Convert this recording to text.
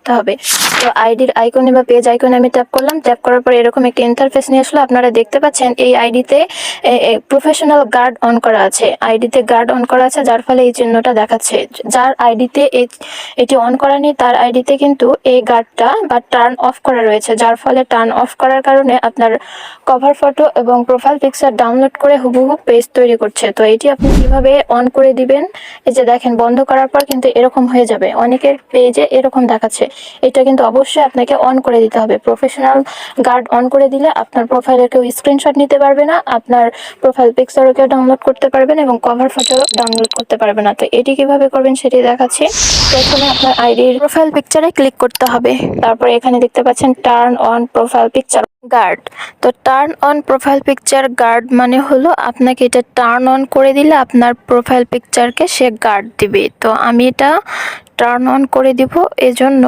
করতে হবে। তো আইডির আইকনে বা পেজ আইকনে আমি ট্যাপ করলাম, ট্যাপ করার পরে এরকম একটা ইন্টারফেস নিয়ে আসলো। আপনারা দেখতে পাচ্ছেন এই আইডিতে প্রফেশনাল গার্ড অন করা আছে, আইডিতে গার্ড অন করা আছে, যার ফলে এই চিহ্নটা দেখাচ্ছে। যার আইডিতে এটি অন করা নেই তার আইডিতে কিন্তু এই গার্ডটা বা টার্ন অফ করা রয়েছে, যার ফলে টার্ন অফ করার কারণে আপনার কভার ফটো এবং প্রোফাইল পিকচার ডাউনলোড করে হুবহু পেজ তৈরি করছে। তো এটি আপনি কিভাবে অন করে দিবেন, এই যে দেখেন বন্ধ করার পর কিন্তু এরকম হয়ে যাবে, অনেকের পেজে এরকম দেখাচ্ছে। এটা কিন্তু অবশ্যই আপনাকে অন করে দিতে হবে। প্রফেশনাল গার্ড অন করে দিলে আপনার প্রোফাইলের কেউ স্ক্রিনশট নিতে পারবে না, আপনার প্রোফাইল পিকচারও কেউ ডাউনলোড করতে পারবে না এবং কভার ফটো ডাউনলোড করতে পারবে না। তো এটি কিভাবে করবেন সেটি দেখাচ্ছি। প্রথমে আপনার আইডির প্রোফাইল পিকচারে ক্লিক করতে হবে, তারপরে এখানে দেখতে পাচ্ছেন turn on profile picture guard. তো turn on profile picture guard মানে হলো আপনাকে এটা টার্ন অন করে দিলে আপনার প্রোফাইল পিকচারকে সে গার্ড দিবে। তো আমি এটা টার্ন অন করে দিব, এজন্য